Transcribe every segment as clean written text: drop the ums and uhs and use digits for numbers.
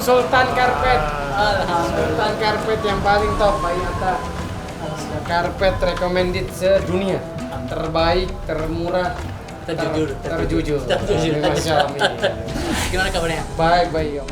Sultan Karpet. Sultan Karpet yang paling top ternyata. Karpet recommended sedunia. Terbaik, termurah, terjujur. Masya Allah. Gimana kabarnya? Baik, Om.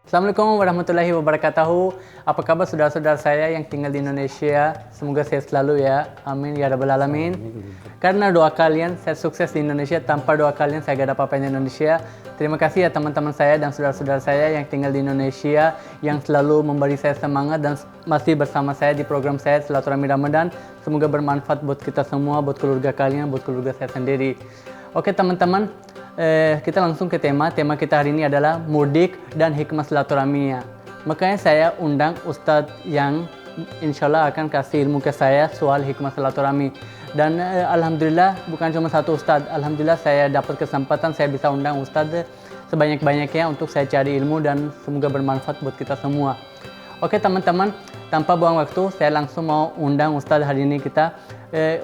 Assalamualaikum warahmatullahi wabarakatuh. Apa kabar saudara-saudara saya yang tinggal di Indonesia? Semoga sehat selalu ya. Amin ya rabbal alamin. Karena doa kalian saya sukses di Indonesia. Tanpa doa kalian saya gak ada apa-apa di Indonesia. Terima kasih ya teman-teman saya dan saudara-saudara saya yang tinggal di Indonesia, yang selalu memberi saya semangat dan masih bersama saya di program saya Silaturahmi Ramadan. Semoga bermanfaat buat kita semua, buat keluarga kalian, buat keluarga saya sendiri. Oke teman-teman, kita langsung ke tema. Tema kita hari ini adalah mudik dan hikmah silaturahminya. Makanya saya undang Ustadz yang insya Allah akan kasih ilmu ke saya soal hikmah silaturahmi. Dan alhamdulillah bukan cuma satu Ustadz. Alhamdulillah saya dapat kesempatan saya bisa undang Ustadz sebanyak-banyaknya untuk saya cari ilmu dan semoga bermanfaat buat kita semua. Oke teman-teman, tanpa buang waktu saya langsung mau undang Ustadz hari ini kita.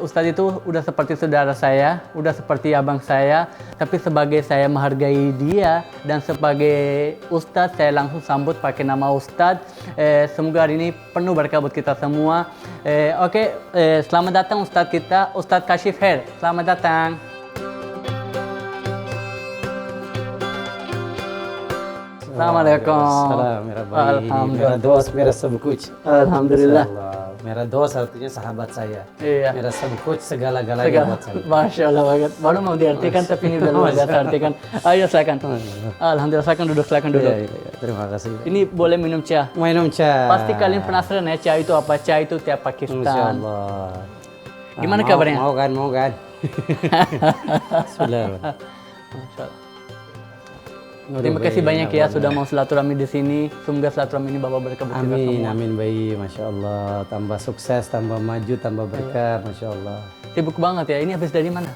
Ustadz itu udah seperti saudara saya, udah seperti abang saya, tapi sebagai saya menghargai dia dan sebagai Ustadz saya langsung sambut pakai nama Ustadz. Semoga hari ini penuh berkah buat kita semua. Selamat datang Ustadz kita, Ustadz Kashif Khair. Selamat datang. Assalamualaikum. Alhamdulillah. Merah dos, merah sabkuch. Alhamdulillah. Merah dos artinya sahabat saya. Iya. Merah sabkuch segala-galanya buat saya. Masya Allah banget. Baru mau diartikan tapi ini udah luar biasa artikan. Ayo silakan. Alhamdulillah silakan duduk. Iya. Terima kasih. Ini boleh minum cah. Minum cah. Pasti kalian penasaran ya cah itu apa? Cah itu tiap Pakistan. Masya Allah. Gimana kabarnya? Mau kan. Sudah. Masya Allah. Terima kasih banyak ya sudah mau silaturahmi di sini. Semoga silaturahmi ini bawa berkah buat kita semua. Amin baik, masya Allah. Tambah sukses, tambah maju, tambah berkah, masya Allah. Sibuk banget ya. Ini habis dari mana?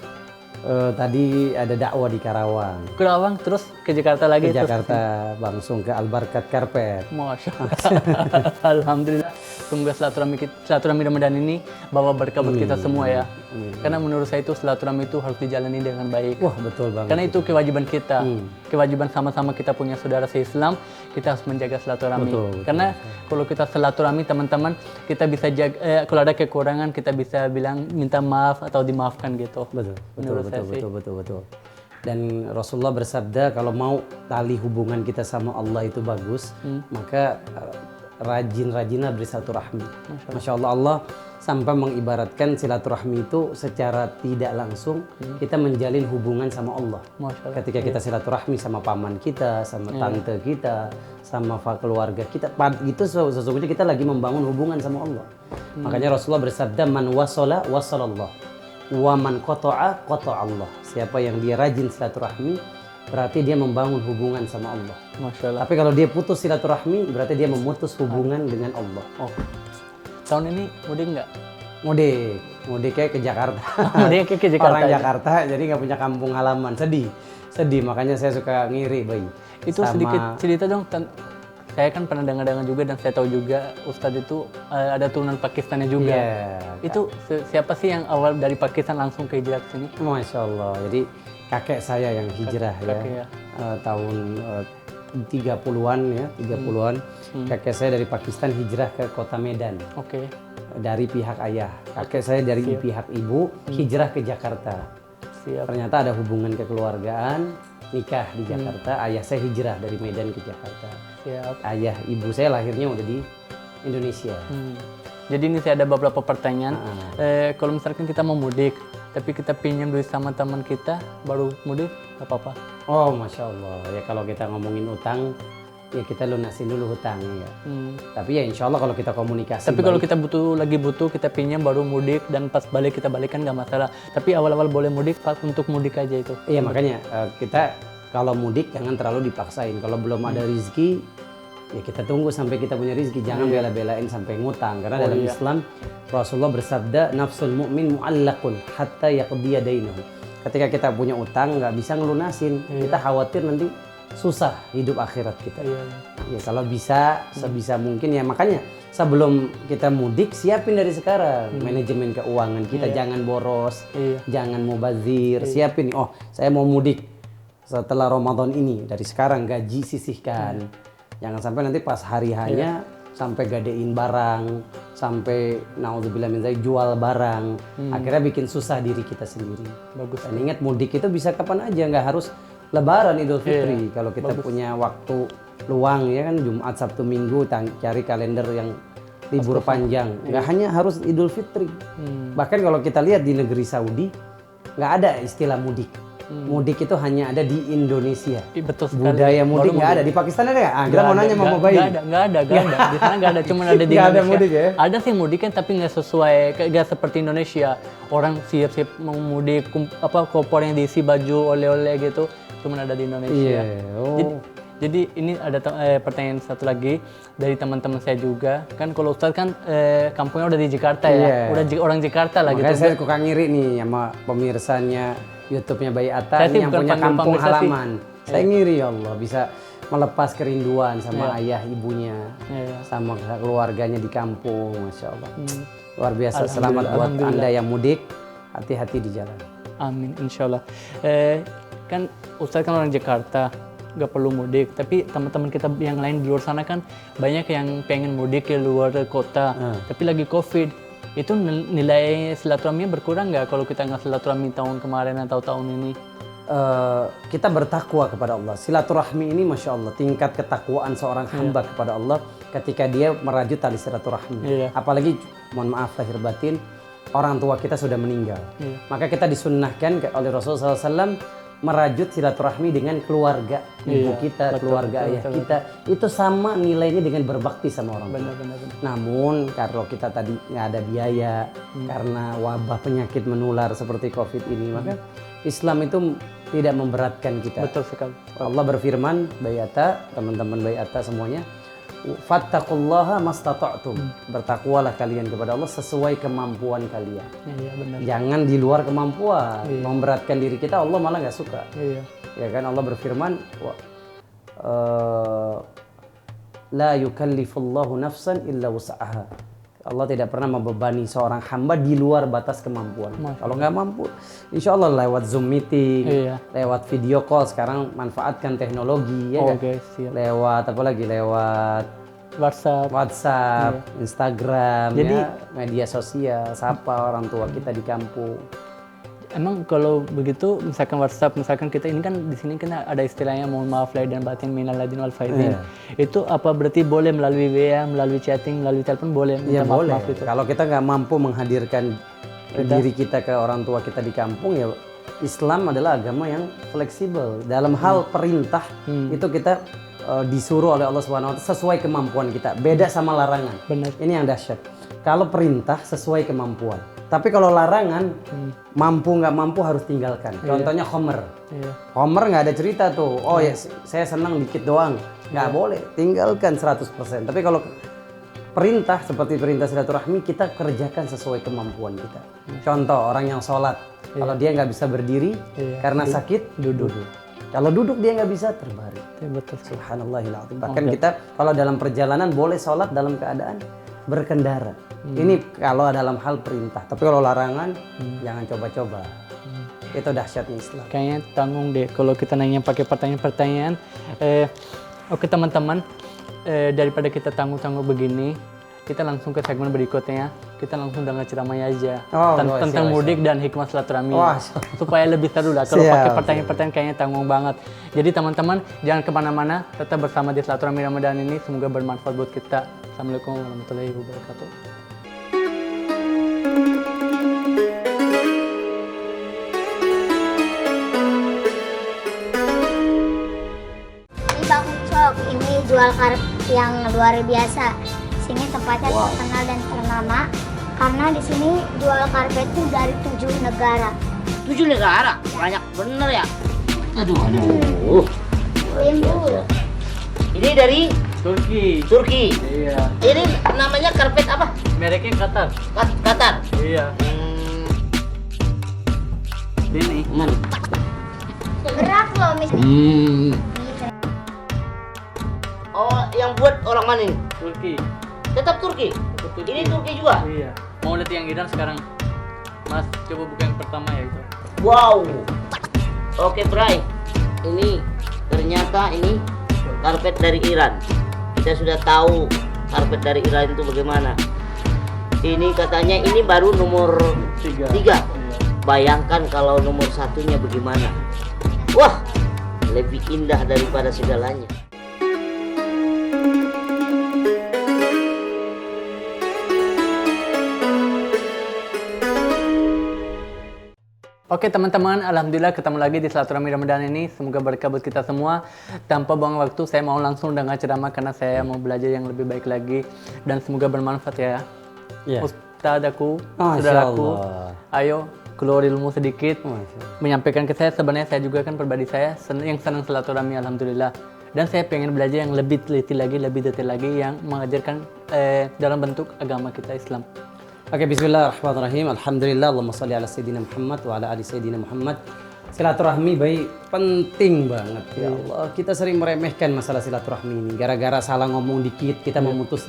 Tadi ada dakwah di Karawang. Karawang terus ke Jakarta lagi. Ke Jakarta, langsung ke Al-Barkat Karpet. Masya Allah. Alhamdulillah. Semoga silaturahmi Ramadan ini bawa berkah buat kita semua ya. Karena menurut saya itu silaturahmi itu harus dijalani dengan baik. Wah betul banget. Karena itu kewajiban kita. Kewajiban sama-sama kita punya saudara se-Islam, kita harus menjaga silaturahmi. Karena kalau kita silaturahmi teman-teman, kita bisa jaga, kalau ada kekurangan kita bisa bilang minta maaf atau dimaafkan gitu. Betul. Dan Rasulullah bersabda kalau mau tali hubungan kita sama Allah itu bagus, maka rajin-rajinlah bersilaturahmi. Masya Allah, Allah sampai mengibaratkan silaturahmi itu secara tidak langsung kita menjalin hubungan sama Allah. Ketika kita silaturahmi sama paman kita, sama tante kita, sama keluarga kita, itu sesungguhnya kita lagi membangun hubungan sama Allah. Makanya Rasulullah bersabda, man wasala wasalallah, wa man qata'a qata'a Allah. Siapa yang dia rajin silaturahmi, berarti dia membangun hubungan sama Allah. Masya Allah. Tapi kalau dia putus silaturahmi, berarti dia memutus hubungan dengan Allah. Oh. Tahun ini mudik nggak? Mudiknya ke Jakarta. Mudiknya ke Jakarta. Orang Jakarta, jadi nggak punya kampung halaman. Sedih. Makanya saya suka ngiri, Bay. Itu sedikit cerita dong. Saya kan pernah dengar-dengar juga dan saya tahu juga Ustadz itu ada turunan Pakistannya juga. Itu siapa sih yang awal dari Pakistan langsung ke hijrah ke sini? Masya Allah. Jadi kakek saya yang hijrah tahun 30-an ya, 30-an. Kakek saya dari Pakistan hijrah ke kota Medan. Dari pihak ayah. Kakek saya dari pihak ibu hijrah ke Jakarta. Ternyata ada hubungan kekeluargaan, nikah di Jakarta. Ayah saya hijrah dari Medan ke Jakarta. Ayah ibu saya lahirnya udah di Indonesia. Jadi ini saya ada beberapa pertanyaan. Kalau misalkan kita mau mudik, tapi kita pinjam duit sama teman kita, baru mudik, nggak apa-apa? Oh, Masya Allah. Ya kalau kita ngomongin utang, ya kita lunasin dulu hutangnya ya. Tapi ya insya Allah kalau kita komunikasi. Tapi kalau kita lagi butuh, kita pinjam baru mudik dan pas balik kita balikan nggak masalah. Tapi awal-awal boleh mudik, pas untuk mudik aja itu. Iya makanya kita Kalau mudik jangan terlalu dipaksain. Kalau belum ada rizki, ya kita tunggu sampai kita punya rizki. Jangan bela-belain sampai ngutang. Karena dalam Islam Rasulullah bersabda, nafsul mu'min mu'allaqun hatta yaqdiya dainahu. Ketika kita punya utang nggak bisa ngelunasin, kita khawatir nanti susah hidup akhirat kita. Ya kalau bisa sebisa mungkin ya, makanya sebelum kita mudik siapin dari sekarang manajemen keuangan kita, jangan boros, jangan mubazir, siapin oh saya mau mudik setelah Ramadan ini, dari sekarang gaji sisihkan. Jangan sampai nanti pas hari hanya sampai gadein barang, sampai naudzubillah min dzalik jual barang, akhirnya bikin susah diri kita sendiri. Bagus. Dan ingat mudik itu bisa kapan aja, nggak harus Lebaran, Idul Fitri. Kalau kita punya waktu luang ya kan, Jumat, Sabtu, Minggu, cari kalender yang libur panjang. Nggak hanya harus Idul Fitri. Bahkan kalau kita lihat di negeri Saudi, nggak ada istilah mudik. Mudik itu hanya ada di Indonesia. Betul sekali. Budaya mudik nggak ada. Di Pakistan ada nggak? Kita mau nanya sama Bayi. Nggak ada. Di sana nggak ada, cuma ada di Nggak ada Indonesia. mudik ya? Ada sih mudik kan, tapi nggak sesuai, nggak seperti Indonesia. Orang siap-siap mau mudik, koper yang diisi baju, oleh-oleh gitu, cuma ada di Indonesia. Jadi ini ada pertanyaan satu lagi dari teman-teman saya juga. Kan kalau Ustadz kan kampungnya udah di Jakarta ya, udah orang Jakarta lah gitu. Makanya saya suka ngiri nih sama pemirsanya YouTube-nya Bayi Atta ini yang punya kampung halaman. Saya ngiri ya Allah bisa melepas kerinduan sama ayah ibunya, sama keluarganya di kampung, Masya Allah. Luar biasa. Selamat buat Anda yang mudik, hati-hati di jalan. Amin, insya Allah. Kan Ustadz kan orang Jakarta, nggak perlu mudik, tapi teman-teman kita yang lain di luar sana kan banyak yang pengen mudik ke luar kota, tapi lagi COVID. Itu nilai silaturahminya berkurang nggak kalau kita nggak silaturahmi tahun kemarin atau tahun ini? Kita bertakwa kepada Allah. Silaturahmi ini Masya Allah, tingkat ketakwaan seorang hamba kepada Allah ketika dia merajut tali silaturahmi. Apalagi, mohon maaf lahir batin, orang tua kita sudah meninggal. Maka kita disunnahkan oleh Rasulullah SAW merajut silaturahmi dengan keluarga ibu kita, keluarga ayah kita. Itu sama nilainya dengan berbakti sama orang tua. Namun kalau kita tadi nggak ada biaya karena wabah penyakit menular seperti COVID ini, maka Islam itu tidak memberatkan kita. Betul sekali. Allah berfirman, Bayi Atta, teman-teman Bayi Atta semuanya, fattaqullaha mastata'tum. Bertakwalah kalian kepada Allah sesuai kemampuan kalian. Benar. Jangan di luar kemampuan. Memberatkan diri kita, Allah malah nggak suka. Ya kan, Allah berfirman, la yukallifullahu nafsan illa wus'aha. Allah tidak pernah membebani seorang hamba di luar batas kemampuan. Kalau nggak mampu, insya Allah lewat Zoom meeting, lewat video call. Sekarang manfaatkan teknologi, ya kan? Lewat apa lagi? Lewat WhatsApp, Instagram, jadi, ya, media sosial. Sapa orang tua kita di kampung. Emang kalau begitu, misalkan WhatsApp, misalkan kita ini kan di sini kan ada istilahnya mohon maaf lahir dan batin minal aidin wal faizin. Itu apa berarti boleh melalui WA, melalui chatting, melalui telepon boleh? Iya boleh. Gitu. Kalau kita nggak mampu menghadirkan diri kita ke orang tua kita di kampung, ya Islam adalah agama yang fleksibel. Dalam hal perintah itu kita disuruh oleh Allah SWT sesuai kemampuan kita. Beda sama larangan. Benar. Ini yang dahsyat. Kalau perintah sesuai kemampuan. Tapi kalau larangan, mampu nggak mampu harus tinggalkan. Contohnya Homer. Homer nggak ada cerita tuh, oh ya saya senang dikit doang. Nggak boleh, tinggalkan 100%. Tapi kalau perintah, seperti perintah silaturahmi, kita kerjakan sesuai kemampuan kita. Contoh, orang yang sholat. Kalau dia nggak bisa berdiri, karena sakit, duduk. Kalau duduk dia nggak bisa, terbaring. Betul. Subhanallahiladzim. Bahkan kita kalau dalam perjalanan boleh sholat dalam keadaan berkendara. Ini kalau dalam hal perintah. Tapi kalau larangan, jangan coba-coba. Itu dahsyatnya Islam. Kayaknya tanggung deh kalau kita nanya pakai pertanyaan-pertanyaan. Oke teman-teman, daripada kita tanggung-tanggung begini, kita langsung ke segmen berikutnya. Kita langsung dengan ceramahnya aja tentang mudik dan hikmah silaturahmi. Supaya lebih seru lah. Kalau pakai pertanyaan-pertanyaan kayaknya tanggung banget. Jadi teman-teman jangan kemana-mana, tetap bersama di silaturahmi Ramadan ini. Semoga bermanfaat buat kita. Assalamualaikum warahmatullahi wabarakatuh. Ini Bang Ucok, ini jual karpet yang luar biasa. Sini tempatnya terkenal dan ternama karena di sini jual karpet itu dari 7 negara. 7 negara? Banyak bener ya? Aduh. Timbul. Ini dari Turki. Turki. Iya. Ini namanya karpet apa? Mereknya Qatar. Qatar. Iya. Ini. Mana? Berat loh misalnya. Oh, yang buat orang mana ini? Turki. Tetap Turki. Turki. Ini Turki juga. Iya. Mau lihat yang Iran sekarang? Mas, coba buka yang pertama ya itu. Wow. Oke, Bray. Ini ternyata ini karpet dari Iran. Kita sudah tahu karpet dari Iran itu bagaimana. Ini katanya ini baru nomor 3. Iya. Bayangkan kalau nomor 1-nya bagaimana. Wah, lebih indah daripada segalanya. Oke teman-teman, alhamdulillah ketemu lagi di silaturahmi Ramadan ini. Semoga berkah buat kita semua. Tanpa buang waktu, saya mau langsung dengar ceramah karena saya mau belajar yang lebih baik lagi dan semoga bermanfaat ya. Ya. Ustadzaku, Masya saudaraku, Allah. ayo keluar ilmu sedikit. Masya Allah. Menyampaikan ke saya, sebenarnya saya juga kan pribadi saya yang senang silaturahmi alhamdulillah. Dan saya pengen belajar yang lebih teliti lagi, lebih detail lagi yang mengajarkan dalam bentuk agama kita Islam. Oke, bismillahirrahmanirrahim. Alhamdulillah, Allahumma sholli ala sayyidina Muhammad wa ala ali sayyidina Muhammad. Silaturahmi baik penting banget ya Allah. Kita sering meremehkan masalah silaturahmi ini. Gara-gara salah ngomong dikit kita memutus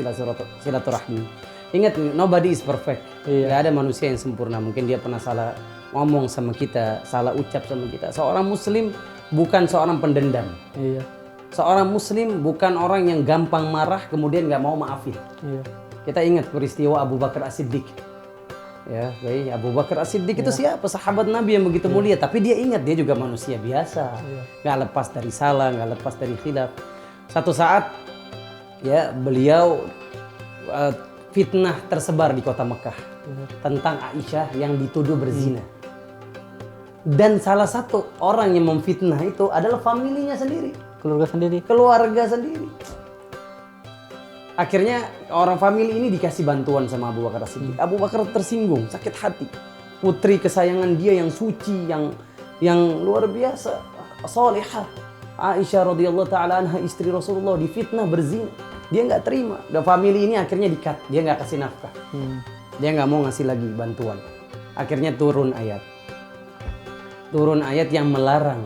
silaturahmi. Ingat, nobody is perfect. Gak ada manusia yang sempurna. Mungkin dia pernah salah ngomong sama kita, salah ucap sama kita. Seorang muslim bukan seorang pendendam. Iya. Seorang muslim bukan orang yang gampang marah kemudian nggak mau maafin. Iya. Kita ingat peristiwa Abu Bakar As-Siddiq. Ya, baik. Abu Bakar As-Siddiq itu siapa? Sahabat Nabi yang begitu mulia. Tapi dia ingat dia juga manusia biasa. Nggak lepas dari salah, nggak lepas dari khilaf. Satu saat, ya beliau fitnah tersebar di kota Mekah tentang Aisyah yang dituduh berzina. Dan salah satu orang yang memfitnah itu adalah familinya sendiri. Keluarga sendiri. Akhirnya orang famili ini dikasih bantuan sama Abu Bakar As-Siddiq. Abu Bakar tersinggung, sakit hati. Putri kesayangan dia yang suci, yang luar biasa, salihah. Aisyah radhiyallahu taala anha, istri Rasulullah, difitnah berzina. Dia nggak terima. Dan famili ini akhirnya di-cut. Dia nggak kasih nafkah. Dia nggak mau ngasih lagi bantuan. Akhirnya turun ayat. Turun ayat yang melarang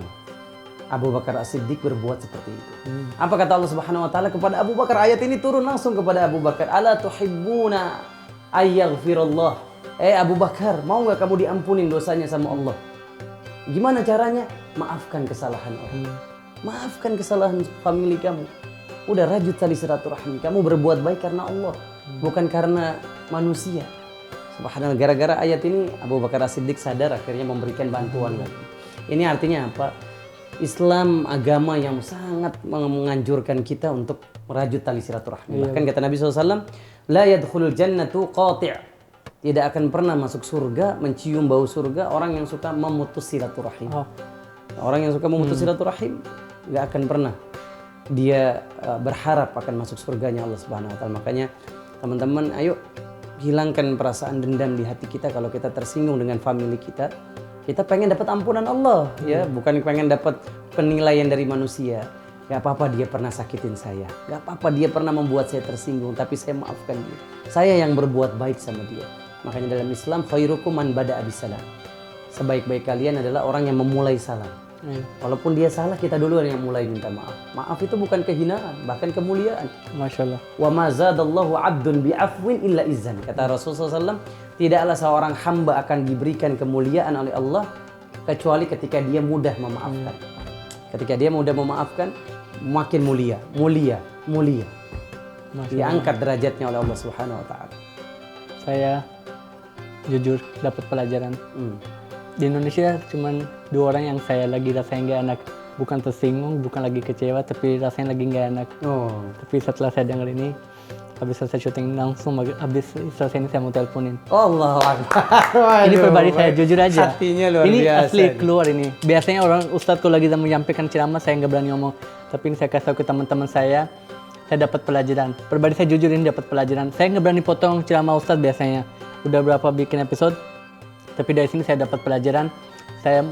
Abu Bakar As-Siddiq berbuat seperti itu. Apa kata Allah Subhanahu wa taala kepada Abu Bakar? Ayat ini turun langsung kepada Abu Bakar. Ala tuhibbuna ayyaghfirallah. Abu Bakar, mau nggak kamu diampunin dosanya sama Allah? Gimana caranya? Maafkan kesalahan orang. Maafkan kesalahan famili kamu. Udah rajut tali silaturahmi. Kamu berbuat baik karena Allah, bukan karena manusia. Subhanallah, gara-gara ayat ini Abu Bakar As-Siddiq sadar, akhirnya memberikan bantuan lagi. Ini artinya apa? Islam agama yang sangat menganjurkan kita untuk merajut tali silaturahmi. Bahkan kata Nabi SAW, la yadkhulul jannatu qati'. Tidak akan pernah masuk surga, mencium bau surga orang yang suka memutus silaturahim. Orang yang suka memutus silaturahim nggak akan pernah dia berharap akan masuk surganya Allah Subhanahu wa taala. Makanya teman-teman, ayo hilangkan perasaan dendam di hati kita kalau kita tersinggung dengan famili kita. Kita pengen dapat ampunan Allah, ya, bukan pengen dapat penilaian dari manusia. Gak apa-apa dia pernah sakitin saya, gak apa-apa dia pernah membuat saya tersinggung, tapi saya maafkan dia. Saya yang berbuat baik sama dia. Makanya dalam Islam, khairukum man bada'a bisalam. Sebaik-baik kalian adalah orang yang memulai salam. Walaupun dia salah, kita duluan yang mulai minta maaf. Maaf itu bukan kehinaan, bahkan kemuliaan. Masya Allah. Wa ma zadallahu 'abdun bi'afwin illa izzan. Kata Rasulullah SAW, tidaklah seorang hamba akan diberikan kemuliaan oleh Allah kecuali ketika dia mudah memaafkan. Ketika dia mudah memaafkan, makin mulia. Diangkat derajatnya oleh Allah Subhanahu wa taala. Saya jujur dapat pelajaran. Di Indonesia cuman 2 orang yang saya lagi rasanya nggak enak. Bukan tersinggung, bukan lagi kecewa, tapi rasanya lagi nggak enak. Tapi setelah saya dengar ini, habis selesai syuting langsung, habis selesai ini saya mau teleponin. Allahu Akbar. Ini pribadi saya jujur aja. Hatinya luar ini biasa. Asli keluar ini. Biasanya orang ustadz kalau lagi menyampaikan ceramah saya nggak berani ngomong. Tapi ini saya kasih tahu ke teman-teman saya dapat pelajaran. Pribadi saya jujur ini dapat pelajaran. Saya nggak berani potong ceramah ustadz biasanya. Udah berapa bikin episode, tapi dari sini saya dapat pelajaran. Saya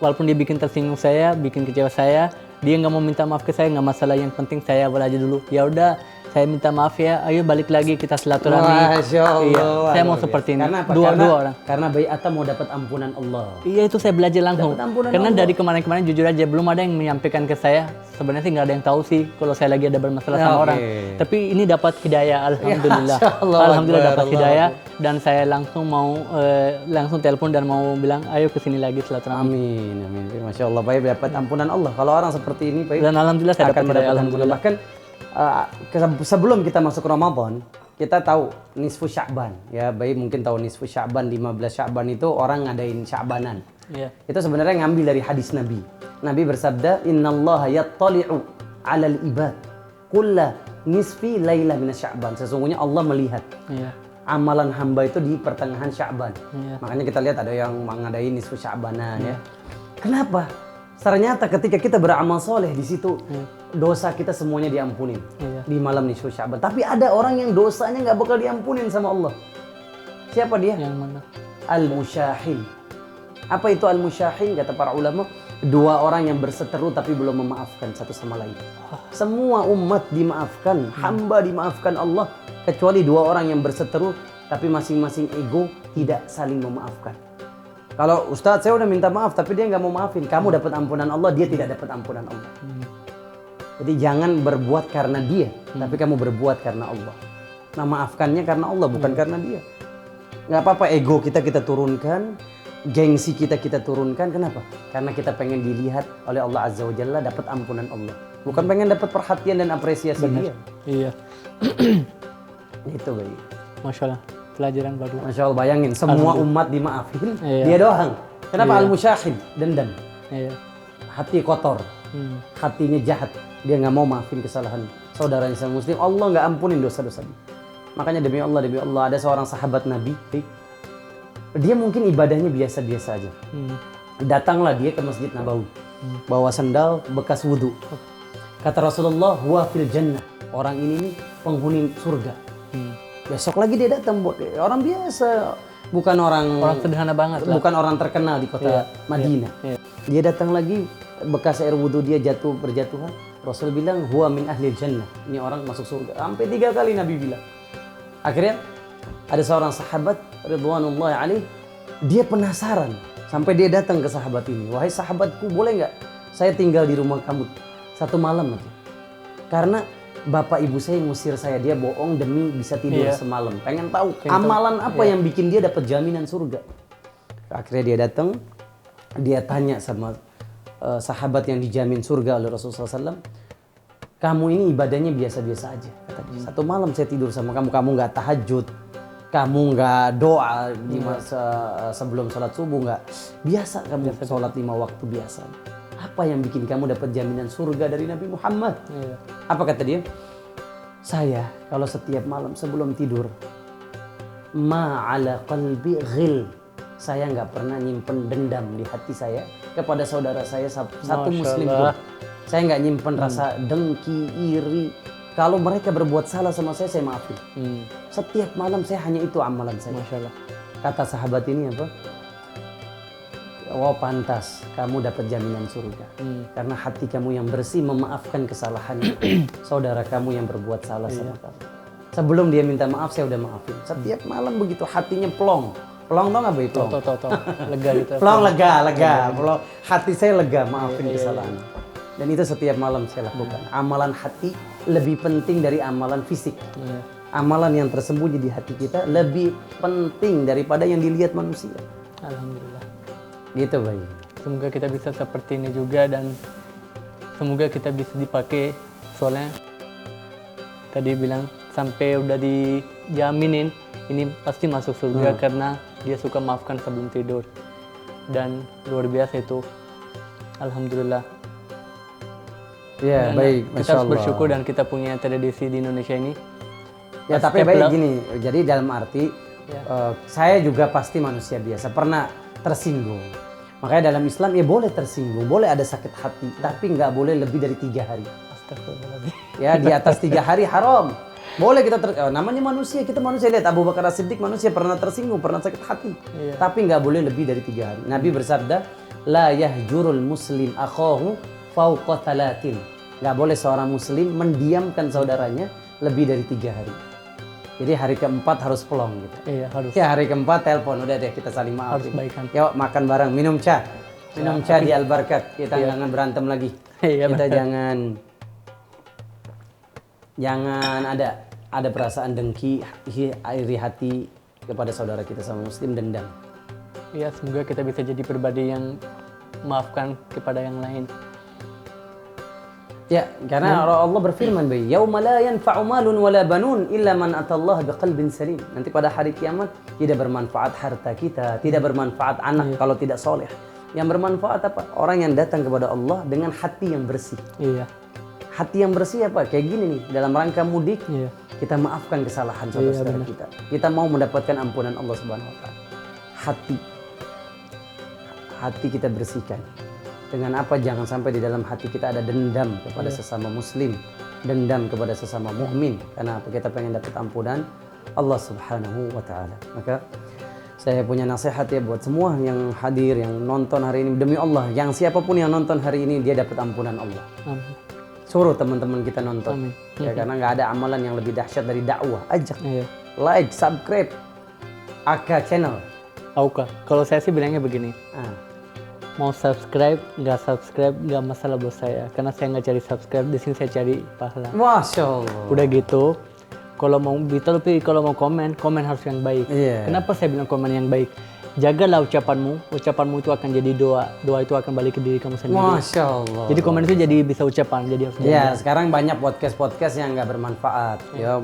walaupun dia bikin tersinggung saya, bikin kecewa saya, dia nggak mau minta maaf ke saya, nggak masalah. Yang penting saya belajar dulu. Ya udah, saya minta maaf ya. Ayo balik lagi kita silaturahmi. Masya Allah. Iya, saya mau Luar seperti biasa. ini. Karena apa? Dua karena, orang. Karena Bai'ata mau dapat ampunan Allah. Iya, itu saya belajar langsung. Dapat ampunan Karena Allah. dari kemarin-kemarin jujur aja belum ada yang menyampaikan ke saya. Sebenarnya sih nggak ada yang tahu sih kalau saya lagi ada bermasalah sama Oke. orang. Tapi ini dapat hidayah, alhamdulillah. Masya Allah, Alhamdulillah Akbar, dapat Allah hidayah dan saya langsung mau langsung telepon dan mau bilang ayo kesini lagi silaturahmi. Amin, amin. Masya Allah, Baik dapat ampunan Allah. Kalau orang seperti ini, Baik Dan alhamdulillah saya akan dapat hidayah, mendapat alhamdulillah. Bahkan sebelum kita masuk Ramadan, kita tahu nisfu Sya'ban. Ya, Baik mungkin tahu nisfu Sya'ban, 15 Sya'ban itu orang ngadain Sya'banan. Iya. Itu sebenarnya ngambil dari hadis Nabi. Nabi bersabda, "Innallaha yattali'u 'alal ibad kulla nisfi lailah min Sya'ban." Sesungguhnya Allah melihat Iya. amalan hamba itu di pertengahan Sya'ban. Iya. Makanya kita lihat ada yang mengadain nisfu Sya'banan ya. Kenapa? Ternyata ketika kita beramal soleh di situ, dosa kita semuanya diampunin Iya. di malam nisfu Sya'ban. Tapi ada orang yang dosanya nggak bakal diampunin sama Allah. Siapa dia? Yang mana? Al-Musyahin. Apa itu Al-Musyahin? Kata para ulama, dua orang yang berseteru tapi belum memaafkan satu sama lain. Semua umat dimaafkan, hamba dimaafkan Allah, kecuali dua orang yang berseteru tapi masing-masing ego tidak saling memaafkan. Kalau Ustadz saya udah minta maaf tapi dia nggak mau maafin, kamu dapat ampunan Allah, dia tidak dapat ampunan Allah. Jadi jangan berbuat karena dia, tapi kamu berbuat karena Allah. Nah, maafkannya karena Allah, bukan karena dia. Nggak apa-apa ego kita turunkan, gengsi kita turunkan. Kenapa? Karena kita pengen dilihat oleh Allah Azza wa Jalla, dapat ampunan Allah. Bukan pengen dapat perhatian dan apresiasi dia. Iya. Itu Baik. Masya Allah. Pelajaran baru. Masya Allah, bayangin semua umat dimaafin, Iya. dia doang. Kenapa? Iya. Al-Musyahid, dendam. Iya. Hati kotor, hatinya jahat. Dia nggak mau maafin kesalahan saudaranya sama muslim. Allah nggak ampunin dosa-dosa dia. Makanya demi Allah, ada seorang sahabat Nabi. Dia mungkin ibadahnya biasa-biasa aja. Datanglah dia ke Masjid Nabawi. Bawa sandal bekas wudhu. Kata Rasulullah, huwa fil jannah. Orang ini nih penghuni surga. Besok lagi dia datang, orang biasa, bukan orang sederhana banget lah. bukan orang terkenal di kota Madinah. Iya. Dia datang lagi, bekas air wudhu dia berjatuhan. Rasul bilang, huwa min ahli jannah. Ini orang masuk surga. Sampai 3 kali Nabi bilang. Akhirnya ada seorang sahabat ridwanullahi alaih, dia penasaran sampai dia datang ke sahabat ini. Wahai sahabatku, boleh nggak saya tinggal di rumah kamu 1 malam aja? Karena bapak ibu saya ngusir saya, dia bohong demi bisa tidur semalam. Pengen tahu amalan apa yang bikin dia dapat jaminan surga. Akhirnya dia datang, dia tanya sama sahabat yang dijamin surga oleh Rasulullah SAW, kamu ini ibadahnya biasa-biasa aja. Kata dia, 1 malam saya tidur sama kamu, kamu nggak tahajud, kamu nggak doa di masa sebelum sholat subuh, nggak biasa kamu sholat 5 waktu biasa. Apa yang bikin kamu dapat jaminan surga dari Nabi Muhammad? Iya. Apa kata dia? Saya kalau setiap malam sebelum tidur, ma'ala qalbi ghil. Saya nggak pernah nyimpen dendam di hati saya kepada saudara saya satu Masya muslim pun. Allah. Saya nggak nyimpen rasa dengki, iri. Kalau mereka berbuat salah sama saya maafin. Setiap malam saya hanya itu amalan saya. Masya Allah. Kata sahabat ini apa? Wah, pantas kamu dapat jaminan surga. Karena hati kamu yang bersih memaafkan kesalahan saudara kamu yang berbuat salah sama kamu. Sebelum dia minta maaf, saya udah maafin. Setiap malam begitu, hatinya plong. Plong tau nggak, Boy? Plong. Tahu. Lega gitu. Plong lega. Plong. Hati saya lega, maafin kesalahan. Dan itu setiap malam saya lakukan. Amalan hati lebih penting dari amalan fisik. Amalan yang tersembunyi di hati kita lebih penting daripada yang dilihat manusia. Alhamdulillah. Gitu, Boy. Semoga kita bisa seperti ini juga dan semoga kita bisa dipakai, soalnya tadi bilang sampai udah dijaminin ini pasti masuk surga karena dia suka maafkan sebelum tidur. Dan luar biasa itu. Alhamdulillah. Ya, Dan baik. kita Masya harus Allah. bersyukur dan kita punya tradisi di Indonesia ini. Ya, tapi Setiap baik gini. Jadi dalam arti, Ya. saya juga pasti manusia biasa. Pernah tersinggung. Makanya dalam Islam ya boleh tersinggung. Boleh ada sakit hati. Tapi nggak boleh lebih dari 3 hari. Astagfirullahaladzim. Ya, di atas 3 hari haram. Boleh kita namanya manusia, kita manusia. Lihat Abu Bakar As-Siddiq manusia, pernah tersinggung, pernah sakit hati. Iya. Tapi nggak boleh lebih dari 3 hari. Nabi bersabda, la yahjurul muslim akhahu fauqa thalathin. Nggak boleh seorang muslim mendiamkan saudaranya lebih dari 3 hari. Jadi hari keempat harus pelong gitu. Iya, harus. Ya hari keempat telepon, udah deh kita saling maaf. Harus baikan. Yuk makan bareng, minum cah. Minum cah di Al-Barkat. Kita jangan berantem lagi. Iya, Kita benar. jangan ada perasaan dengki, iri hati kepada saudara kita sama muslim, dendam. Iya, semoga kita bisa jadi pribadi yang maafkan kepada yang lain. Ya, karena Allah berfirman, "Yauma la yanfa'u malun wala banun illa man atallaha biqalbin salim." Nanti pada hari kiamat tidak bermanfaat harta kita, tidak bermanfaat anak kalau tidak soleh. Yang bermanfaat apa? Orang yang datang kepada Allah dengan hati yang bersih. Iya. Hati yang bersih apa? Kayak gini nih, dalam rangka mudik, Iya. kita maafkan kesalahan saudara-saudara benar. kita. Kita mau mendapatkan ampunan Allah Subhanahu wa taala. Hati kita bersihkan. Dengan apa? Jangan sampai di dalam hati kita ada dendam kepada sesama muslim, dendam kepada sesama mukmin. Karena apa? Kita pengen dapat ampunan Allah Subhanahu wa taala. Maka saya punya nasihat ya buat semua yang hadir, yang nonton hari ini, demi Allah, yang siapapun yang nonton hari ini dia dapat ampunan Allah. Amin. Suruh teman-teman kita nonton. Amin. Ya, karena nggak ada amalan yang lebih dahsyat dari dakwah. Ajak, Iya. like, subscribe AK Channel. Auka. Kalau saya sih bilangnya begini. Ah. Mau subscribe, nggak masalah buat saya. Karena saya nggak cari subscribe, di sini saya cari pahala. Masya Allah. Udah gitu, kalau mau tapi kalau mau komen harus yang baik. Iya. Kenapa saya bilang komen yang baik? Jagalah ucapanmu itu akan jadi doa itu akan balik ke diri kamu sendiri. Masya Allah. Jadi komen itu jadi bisa ucapan, jadi harus Ya, sekarang banyak podcast yang nggak bermanfaat. Ya,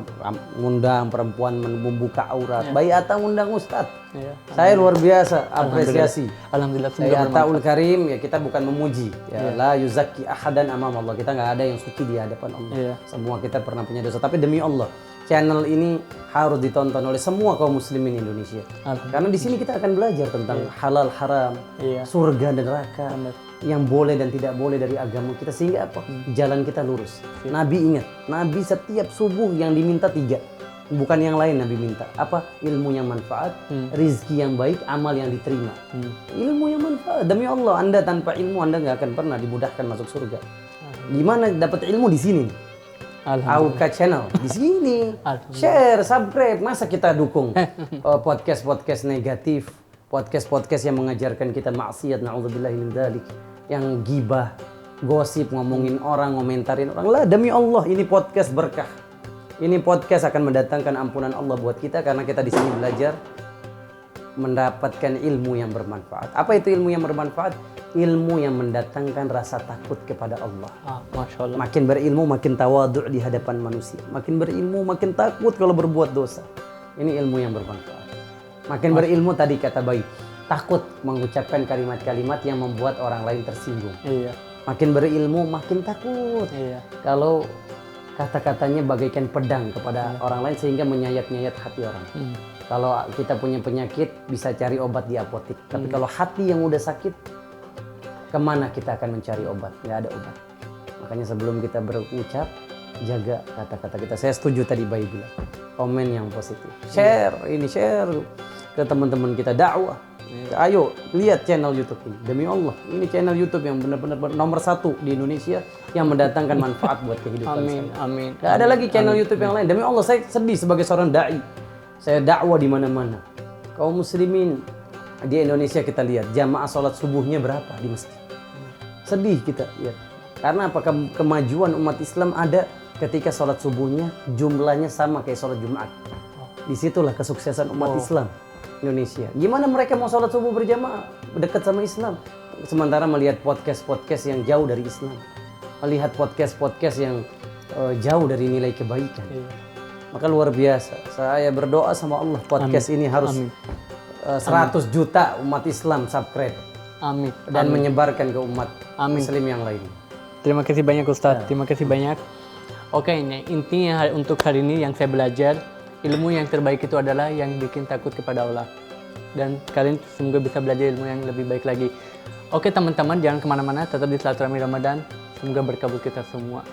ngundang perempuan membuka aurat. Bayi Atta ngundang Ustadz. Iya. Saya luar biasa apresiasi. Alhamdulillah Bayi semoga bermanfaat. Attaul Karim, ya kita bukan memuji. Ya, la yuzakki ahadan amam Allah. Kita nggak ada yang suci di hadapan Allah. Iya. Semua kita pernah punya dosa. Tapi demi Allah, channel ini harus ditonton oleh semua kaum muslimin Indonesia. Karena di sini kita akan belajar tentang halal haram, Iya. surga dan neraka, Benar. yang boleh dan tidak boleh dari agama kita, sehingga apa? Jalan kita lurus. Nabi ingat, Nabi setiap subuh yang diminta 3, bukan yang lain Nabi minta. Apa? Ilmu yang manfaat, rizki yang baik, amal yang diterima. Ilmu yang manfaat. Demi Allah, Anda tanpa ilmu Anda nggak akan pernah dimudahkan masuk surga. Gimana dapat ilmu di sini? Auka Channel di sini. Share, subscribe. Masa kita dukung podcast negatif, podcast yang mengajarkan kita maksiat, naudzubillahi min dzalik, yang gibah, gosip, ngomongin orang, ngomentarin orang. Lah, demi Allah, ini podcast berkah. Ini podcast akan mendatangkan ampunan Allah buat kita karena kita di sini belajar mendapatkan ilmu yang bermanfaat. Apa itu ilmu yang bermanfaat? Ilmu yang mendatangkan rasa takut kepada Allah. Masya Allah. Makin berilmu, makin tawadhu di hadapan manusia. Makin berilmu, makin takut kalau berbuat dosa. Ini ilmu yang bermanfaat. Makin berilmu tadi kata baik, takut mengucapkan kalimat-kalimat yang membuat orang lain tersinggung. Iya. Makin berilmu, makin takut. Iya. Kalau kata-katanya bagaikan pedang kepada orang lain sehingga menyayat-nyayat hati orang. Kalau kita punya penyakit, bisa cari obat di apotek. Tapi kalau hati yang udah sakit, kemana kita akan mencari obat? Nggak ada obat. Makanya sebelum kita berucap, jaga kata-kata kita. Saya setuju tadi Bayi bilang. Komen yang positif. Share ke teman-teman kita, dakwah. Ayo, lihat channel YouTube ini. Demi Allah, ini channel YouTube yang benar-benar nomor 1 di Indonesia yang mendatangkan manfaat buat kehidupan saya. Amin. Nggak ada lagi channel YouTube yang lain. Demi Allah, saya sedih sebagai seorang dai. Saya dakwah di mana-mana. Kaum muslimin di Indonesia kita lihat jamaah sholat subuhnya berapa di masjid. Sedih kita lihat. Karena apa? Kemajuan umat Islam ada ketika sholat subuhnya jumlahnya sama kayak sholat Jumat. Disitulah kesuksesan umat Islam Indonesia. Gimana mereka mau sholat subuh berjamaah dekat sama Islam, sementara melihat podcast yang jauh dari Islam, melihat podcast yang jauh dari nilai kebaikan. Maka luar biasa. Saya berdoa sama Allah podcast ini harus 100 juta umat Islam subscribe. Amin. Dan menyebarkan ke umat Muslim yang lain. Terima kasih banyak Ustadz. Terima kasih banyak. Oke, ini intinya untuk hari ini yang saya belajar, ilmu yang terbaik itu adalah yang bikin takut kepada Allah. Dan kalian semoga bisa belajar ilmu yang lebih baik lagi. Oke teman-teman, jangan kemana-mana, tetap di Silaturahmi Ramadan. Semoga berkabul kita semua.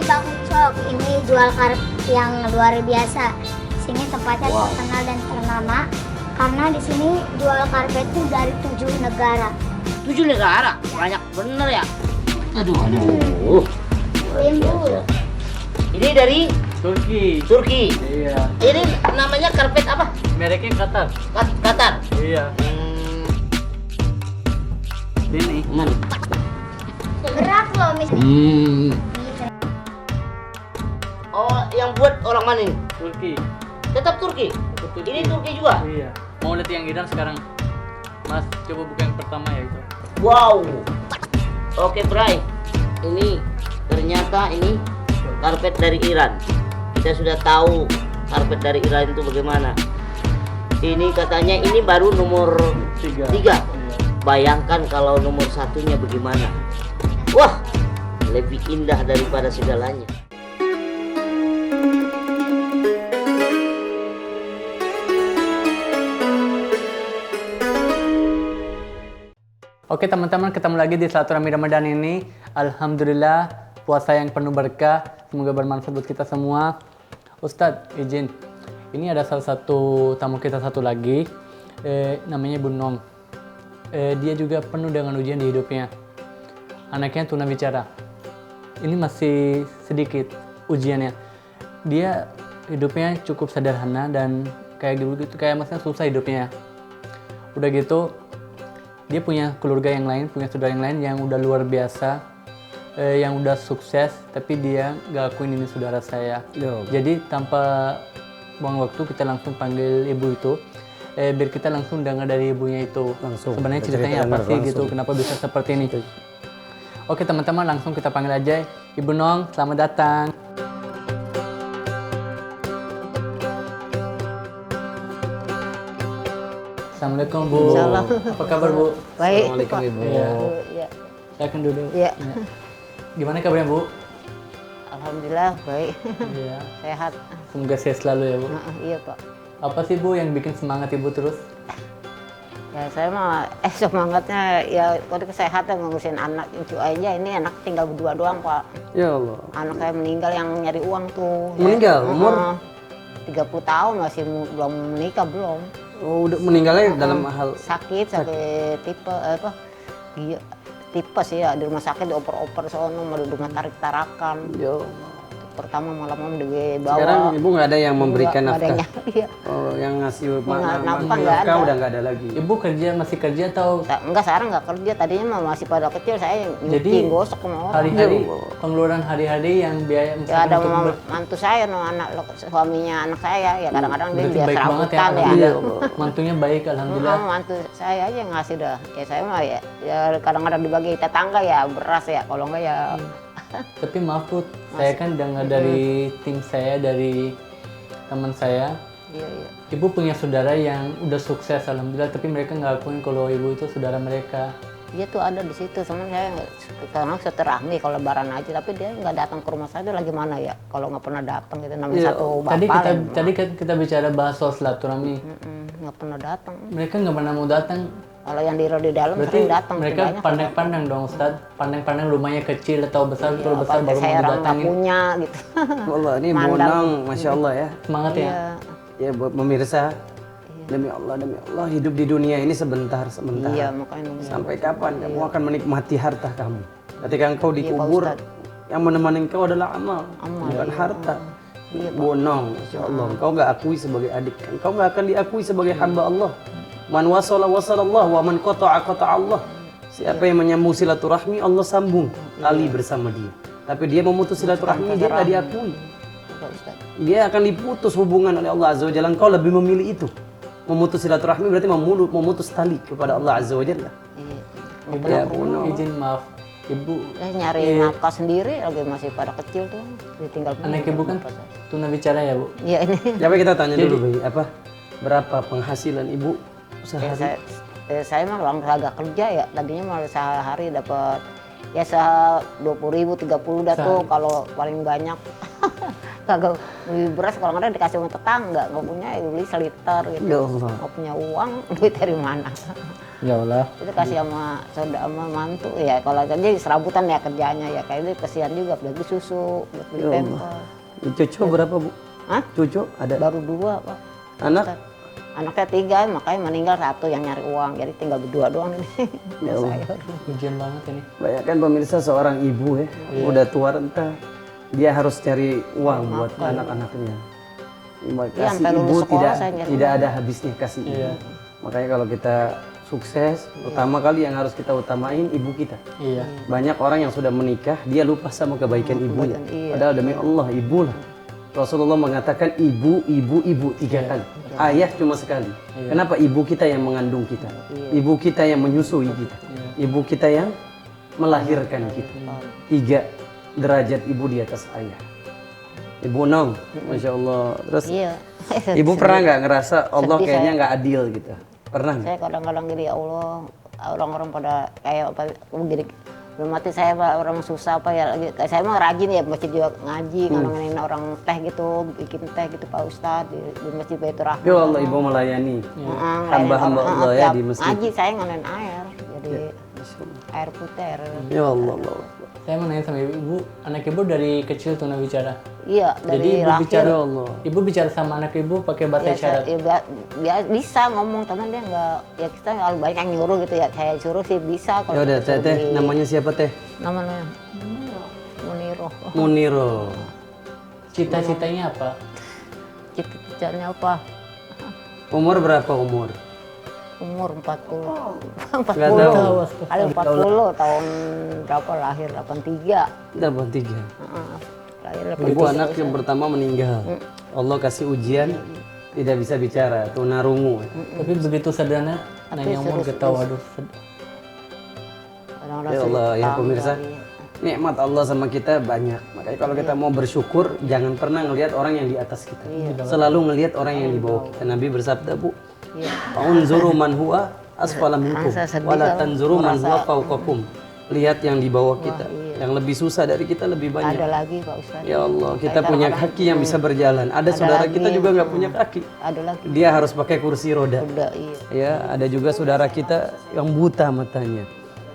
Ibang Ucok, jual karpet yang luar biasa. Sini tempatnya terkenal dan ternama karena di sini jual karpet itu dari 7 negara. 7 negara, banyak bener ya. Aduh. Ibu, Ini dari Turki. Turki. Iya. Ini namanya karpet apa? Mereknya Qatar. Qatar. Iya. Ini. Mana? berat loh misalnya. Oh, yang buat orang mana ini? Turki. Tetap Turki. Turki. Ini Turki juga. Iya. Mau lihat yang Iran sekarang? Mas, coba buka yang pertama ya itu. Wow. Oke, Bray. Ini ternyata ini karpet dari Iran. Kita sudah tahu karpet dari Iran itu bagaimana. Ini katanya ini baru nomor 3. Iya. Bayangkan kalau nomor 1-nya bagaimana. Wah, lebih indah daripada segalanya. Oke teman-teman, ketemu lagi di Silaturahmi Ramadan ini. Alhamdulillah puasa yang penuh berkah, semoga bermanfaat buat kita semua. Ustadz izin, ini ada salah satu tamu kita satu lagi, namanya Ibu Nong. Dia juga penuh dengan ujian di hidupnya. Anaknya tunawicara. Ini masih sedikit ujiannya. Dia hidupnya cukup sederhana dan kayak gitu, kayak maksudnya susah hidupnya. Udah gitu, dia punya keluarga yang lain, punya saudara yang lain yang udah luar biasa, yang udah sukses, tapi dia gak akuin ini saudara saya. Jadi tanpa buang waktu kita langsung panggil ibu itu, biar kita langsung dengar dari ibunya itu. Langsung. Sebenarnya ceritanya apa sih gitu, kenapa bisa seperti ini? Oke teman-teman, langsung kita panggil aja Ibu Nong. Selamat datang. Assalamualaikum Bu. Salam. Apa kabar Bu? Baik. Assalamualaikum Ibu. Iya. Ya. Saya akan duduk. Iya. Gimana kabarnya Bu? Alhamdulillah baik. Iya. Sehat. Semoga sehat selalu ya Bu. Iya Pak. Apa sih Bu yang bikin semangat Ibu terus? Ya saya mah semangatnya ya kalau kesehatan ngurusin anak itu aja. Ini anak tinggal berdua doang Pak. Ya Allah. Anak saya meninggal yang nyari uang tuh. Meninggal? Umur? 30 tahun masih belum menikah belum. Oh, udah meninggalnya dalam hal Sakit tipe apa? Iya. Tipes ya di rumah sakit dioper-oper sono mau di rumah tarik-tarakan. ya Allah. Pertama malam-malam dibawa. Sekarang Ibu nggak ada yang memberikan Nggak ada nafkah. Iya. Oh, yang ngasih nafkah nggak nafkah ada. udah nggak ada lagi. Ibu masih kerja atau Enggak, sekarang enggak kerja. Tadinya mah masih pada kecil saya jadi nyuci gosok sama orang. hari-hari pengeluaran hari-hari yang biaya Ya ada untuk mantu saya, no, anak suaminya anak saya. Ya kadang-kadang dia berarti biasa baik banget ya, rambutan ya. alhamdulillah. Mantunya baik alhamdulillah. Mantu saya aja yang ngasih dah. Ya saya mah ya kadang-kadang dibagi tetangga ya beras ya. Kalau enggak ya Tapi maaf Bu, saya kan dengar dari tim saya, dari teman saya, iya iya. Ibu punya saudara yang udah sukses alhamdulillah, tapi mereka nggak akuin kalau Ibu itu saudara mereka. Dia tuh ada di situ, cuman saya karena silaturahmi kalau lebaran aja, tapi dia nggak datang ke rumah saya. Dia lagi mana ya? Kalau nggak pernah datang gitu namanya Iya, satu bapak. Tadi kita bicara bahas soal silaturahmi. Nggak pernah datang. Mereka nggak pernah mau datang. Kalau yang di dalam Berarti sering datang. mereka banyak pandang-pandang dong Ustaz. Pandang-pandang rumahnya kecil atau besar, kalau besar apa baru saya mau orang nggak didatangin. punya gitu. Allah, ini Mandang. bonang, masya Allah ya. Semangat ya. Iya. Ya buat pemirsa, demi Allah, hidup di dunia ini sebentar. Iya, makanya Sampai kapan kamu akan menikmati harta kamu? Ketika engkau Iya, Pak dikubur, Ustadz. yang menemani engkau adalah amal, Amal, bukan iya. harta. Iya, Pak. Bonong, masya Allah. Engkau nggak akui sebagai adik, engkau nggak akan diakui sebagai hamba Allah. Man wasala wasalallah, wa man qata'a Allah. Siapa yang menyambung silaturahmi, Allah sambung tali bersama dia. Tapi dia memutus silaturahmi, dia nggak diakui. Pak Ustadz. Dia akan diputus hubungan oleh Allah Azza wa Jalla. Engkau lebih memilih itu. Memutus silaturahmi berarti memutus tali kepada Allah Azza wa Jalla. Iya. Ibu, Ya, bonong. izin maaf. Ibu, Saya nyari nafkah sendiri lagi masih pada kecil tuh. Ditinggal anak Ibu kan tunawicara ya Bu? Iya ini. Coba kita tanya dulu, Bay, berapa penghasilan Ibu Ya, sehari? saya mah orang kagak kerja ya. Tadinya mah sehari dapat ya 20.000 30 dah tuh kalau paling banyak. Kagak beli beras kalau nggak ada dikasih sama tetangga, nggak punya ya beli seliter gitu. Ya Allah. Nggak punya uang, duit dari mana? Ya Allah. Itu kasih sama saudara sama mantu ya. Kalau jadi serabutan ya kerjanya ya kayak itu kesian juga beli susu, beli Ya Allah. pempes. Cucu berapa Bu? Hah? Cucu ada? Baru 2 Pak. Anak? Anaknya 3, makanya meninggal 1 yang nyari uang, jadi tinggal berdua doang ini. Ya Allah. Ujian banget ini. Banyak kan pemirsa seorang ibu ya, udah tua renta, dia harus cari uang buat anak-anaknya. Kasih sampai ibu lulus sekolah saya nyari tidak uang. ada habisnya kasih ibu. Iya. Makanya kalau kita sukses, utama kali yang harus kita utamain ibu kita. Iya. Banyak orang yang sudah menikah, dia lupa sama kebaikan ibunya. iya. Padahal demi Allah, ibu lah. Rasulullah mengatakan ibu, 3 kali. Ayah cuma sekali. Kenapa? Ibu kita yang mengandung kita. Ibu kita yang menyusui kita. Ibu kita yang melahirkan kita. 3 derajat ibu di atas ayah. Ibu Nong, Masya Allah. Terus Iya. ibu pernah nggak ngerasa Allah Sedih kayaknya saya. nggak adil gitu? Pernah nggak? Saya kadang-kadang gini, ya Allah, orang-orang pada kayak apa gini, belum mati saya Pak, orang susah apa ya lagi. Saya mah rajin ya masjid juga ngaji, ngomongin orang teh gitu, bikin teh gitu Pak Ustadz di Masjid Baitur Rahman. Ya Allah, ibu melayani hamba-hamba Allah ya di masjid. Ngaji saya nganain air, jadi air putih. Air. Ya Allah, Allah. Saya mau nanya sama ibu, anak ibu dari kecil tuh bicara. Iya, Jadi dari ibu lahir. bicara, Ya Allah. ibu bicara sama anak ibu pakai bahasa Ya, isyarat. bisa ngomong, teman dia nggak, ya kita kalau banyak yang nyuruh gitu ya, saya suruh sih bisa. Ya udah, teh, namanya siapa teh? Namanya Muniro. Muniro. Cita-citanya apa? Cita-citanya apa? Umur berapa umur? Umur 40. Nggak tahu. Kali 40 tahun berapa lahir? 83. Dapat 3. Lahir Ibu anak yang pertama meninggal. Allah kasih ujian, tidak bisa bicara, tunarungu. Tapi begitu sederhana, nanya umur kita, waduh. Kadang-kadang Ya Allah, ya sulit pemirsa. tambah, iya. Nikmat Allah sama kita banyak. Makanya kalau kita mau bersyukur, jangan pernah ngelihat orang yang di atas kita. Selalu ngelihat orang yang di bawah kita. Nabi bersabda, Bu, "Unzuru man huwa asfala minkum, Saya sedih wala kalau tanzuru man merasa- huwa fawqakum." Lihat yang di bawah kita. Yang lebih susah dari kita lebih Ada banyak. lagi Pak Ustadz. Ya Allah, kita Saya punya kadang-kadang- kaki yang bisa berjalan. Ada saudara lagi kita juga nggak punya kaki. Ada lagi. Dia harus pakai kursi roda. Udah, iya. Ya, ada juga saudara kita yang buta matanya,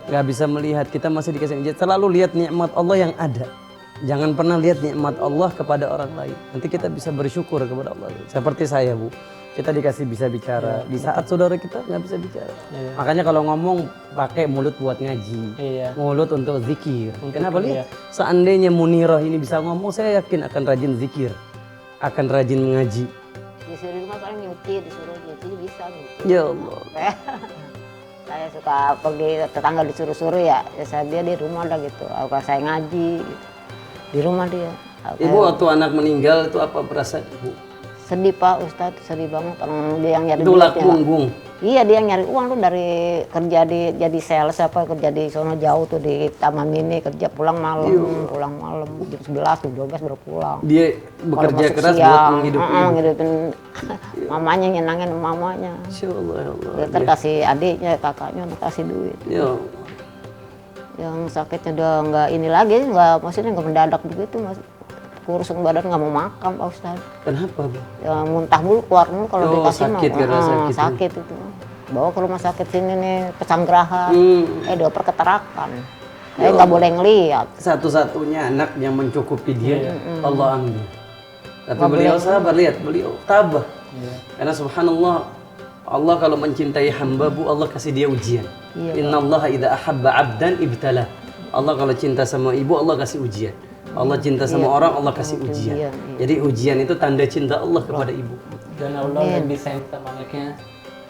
nggak bisa melihat. Kita masih dikasih izin. Selalu lihat nikmat Allah yang ada. Jangan pernah lihat nikmat Allah kepada orang lain. Nanti kita bisa bersyukur kepada Allah. Seperti saya, Bu, kita dikasih bisa bicara. Di saat saudara kita nggak bisa bicara. Makanya kalau ngomong pakai mulut buat ngaji, Iya. mulut untuk zikir. Kenapa iya. lihat? Seandainya Munirah ini bisa ngomong, saya yakin akan rajin zikir, akan rajin mengaji. Disuruh rumah paling nyuci, disuruh nyuci bisa nyuci. Ya Allah. Saya suka pergi tetangga disuruh-suruh ya saya dia di rumah dah gitu. Kalau saya ngaji gitu. Di rumah dia. Ibu waktu anak meninggal itu apa perasaan Ibu? Sedih Pak Ustadz, sedih banget. Orang dia yang nyari Tulang duit ya. punggung. Iya dia yang nyari uang tuh dari kerja di jadi sales apa kerja di sono jauh tuh di Taman Mini kerja pulang malam jam 11 jam 12 baru pulang. Dia bekerja Kalau keras masuk buat siang, menghidupi ibu. ngidupin mamanya, nyenangin mamanya. Insya Allah, ya Allah. Dia ntar kasih adiknya, kakaknya ntar kasih duit. Ya Allah. Yang sakitnya udah nggak ini lagi, nggak maksudnya nggak mendadak begitu mas. Kurus badan nggak mau makan Pak Ustadz. Kenapa, Bu? Ya muntah mulu keluar mulu kalau Oh, dikasih sakit karena sakit. sakit itu. Bawa ke rumah sakit sini nih Pesanggerahan. Dioper keterakan. Nggak boleh ngeliat. Satu-satunya anak yang mencukupi dia, Allah ambil. Tapi Nggak beliau boleh. sabar, lihat beliau tabah. Karena subhanallah, Allah kalau mencintai hamba, Bu, Allah kasih dia ujian. Innallaha idza ahabba 'abdan ibtalah. Allah kalau cinta sama ibu, Allah kasih ujian. Allah cinta sama orang, Allah kasih ujian. ujian, Jadi ujian itu tanda cinta Allah kepada ibu. Dan Allah lebih sayang sama anaknya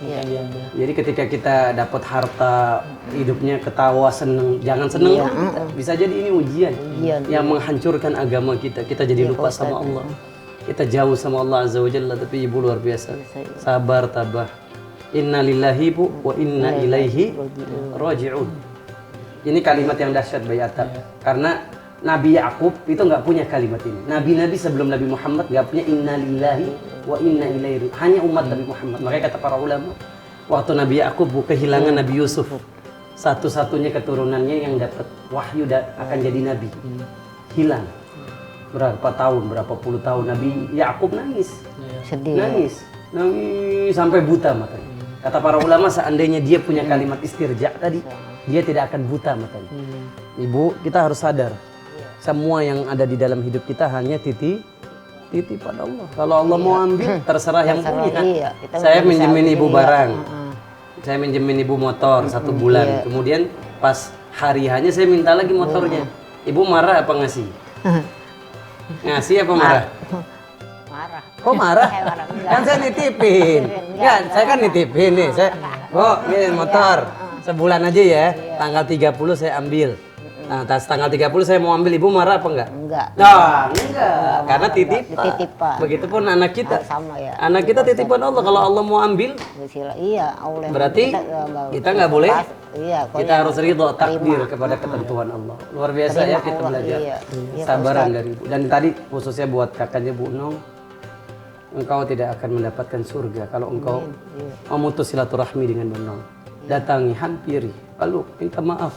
yang diambil. Jadi ketika kita dapat harta, hidupnya ketawa, seneng, jangan seneng dong kita. Bisa jadi ini ujian yang menghancurkan agama kita. Kita jadi lupa sama Allah. Kita jauh sama Allah Azza wa Jalla, tapi ibu luar biasa. Sabar, tabah. Inna lillahi bu wa inna ilaihi raji'un. Ini kalimat yang dahsyat Bayi Atab. Karena Nabi Yakub itu nggak punya kalimat ini. Nabi-nabi sebelum Nabi Muhammad nggak punya inna lillahi wa inna ilaihi. Hanya umat Nabi Muhammad. Makanya kata para ulama, waktu Nabi Yakub kehilangan Nabi Yusuf, satu-satunya keturunannya yang dapat wahyu akan jadi nabi, hilang. Berapa tahun, berapa puluh tahun Nabi Yakub nangis, Sedih. nangis sampai buta matanya. Kata para ulama, seandainya dia punya kalimat istirja tadi, dia tidak akan buta matanya. Ibu, kita harus sadar. Semua yang ada di dalam hidup kita hanya titipan Allah. Kalau Allah mau ambil, terserah yang Terserah, punya. iya. Kita Saya nggak bisa minjemin ambil, ibu iya. barang. Heeh. Saya minjemin ibu motor 1 bulan. Iya. Kemudian pas hari hanya saya minta lagi motornya. Ibu marah apa ngasih? Ngasih apa marah? Marah. Kok marah? Marah, enggak. Kan saya nitipin. Enggak, saya kan nitipin nih. Saya, ini motor. Sebulan aja ya. Tanggal 30 saya ambil. Nah, tanggal 30 saya mau ambil, ibu marah apa enggak? Enggak. Nah, enggak. Karena titipan. Titipan. Begitupun anak kita. Sama ya. Anak kita titipan Allah. Kalau Allah mau ambil, Iya, Allah. berarti kita nggak boleh. Iya, Kita harus ridho takdir kepada ketentuan Allah. Luar biasa ya kita Allah, belajar. iya. Iya, Sabaran Pak dari ibu. Dan tadi khususnya buat kakaknya Bu Nong, engkau tidak akan mendapatkan surga kalau engkau memutus silaturahmi dengan Bu Nong. Datangi, hampiri, peluk, minta maaf.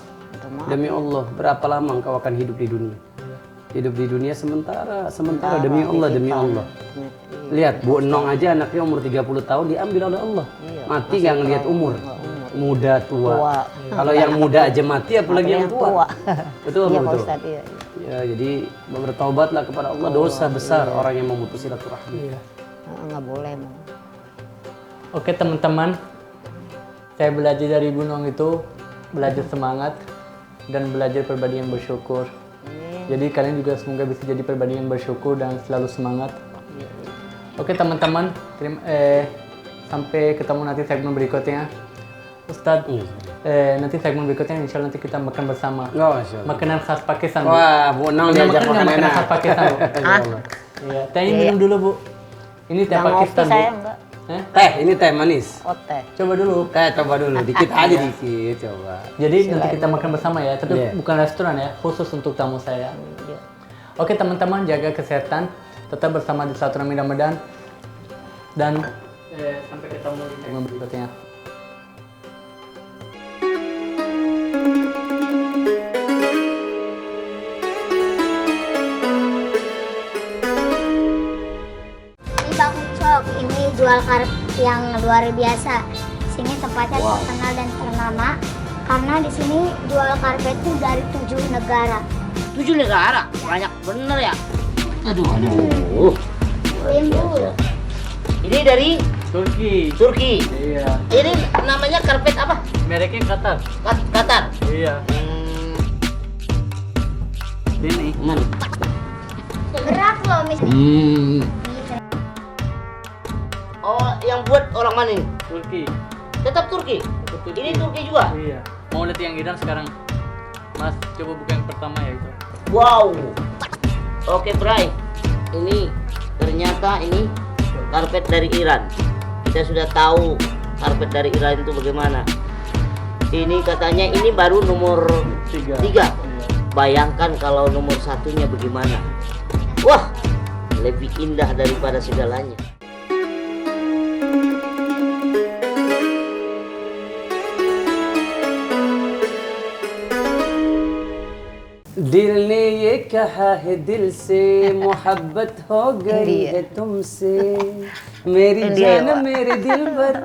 Demi Allah, berapa lama engkau akan hidup di dunia? Hidup di dunia sementara demi Allah, demi Allah. Lihat, Bu Nong aja anaknya umur 30 tahun diambil oleh Allah. Mati nggak ngelihat umur. Muda, tua. Kalau yang muda aja mati, apalagi yang tua. Betul, Iya, Pak betul. Ustadz, iya. Ya, jadi bertaubatlah kepada Allah, dosa besar orang yang memutus silaturahmi. Nggak boleh, Mang. Oke teman-teman, saya belajar dari Bu Nong itu, belajar semangat dan belajar pribadi yang bersyukur. Jadi kalian juga semoga bisa jadi pribadi yang bersyukur dan selalu semangat. Oke teman-teman, sampai ketemu nanti segmen berikutnya. Ustadz, nanti segmen berikutnya insya Allah nanti kita makan bersama. Oh, Masya Allah. Makanan khas Pakistan. Bu. Wah, Bu Nong Pernah diajak makan nggak makan makanan enak. khas Pakistan, Bu? Iya, tehnya minum dulu, Bu. Ini teh Yang Pakistan, kopi Bu. saya enggak. Teh, ini teh manis. Oh, teh. Coba dulu. Teh coba dulu, dikit aja dikit coba. Jadi nanti kita makan bersama ya, tapi Iya. bukan restoran ya, khusus untuk tamu saya. Iya. Oke teman-teman, jaga kesehatan, tetap bersama di Silaturahmi Ramadan, dan sampai ketemu di segmen berikutnya. Ini Bang Ucok, ini jual karpet yang luar biasa. Sini tempatnya terkenal dan ternama karena di sini jual karpet itu dari 7 negara. 7 negara, banyak bener ya. Aduh. Timbul. Ini dari Turki. Turki. Iya. Ini namanya karpet apa? Mereknya Qatar. Qatar. Iya. Ini. Berat loh mis. Oh, yang buat orang mana ini? Turki. Tetap Turki. Ini Turki juga. Iya. Mau lihat yang Iran sekarang? Mas, coba buka yang pertama ya itu. Wow. Oke, Bray. Ini ternyata ini karpet dari Iran. Kita sudah tahu karpet dari Iran itu bagaimana. Ini katanya ini baru nomor 3. Iya. Bayangkan kalau nomor 1-nya bagaimana. Wah, lebih indah daripada segalanya. दिल ने ये कहा है दिल से मोहब्बत हो गई है तुमसे मेरी जान मेरे दिल पर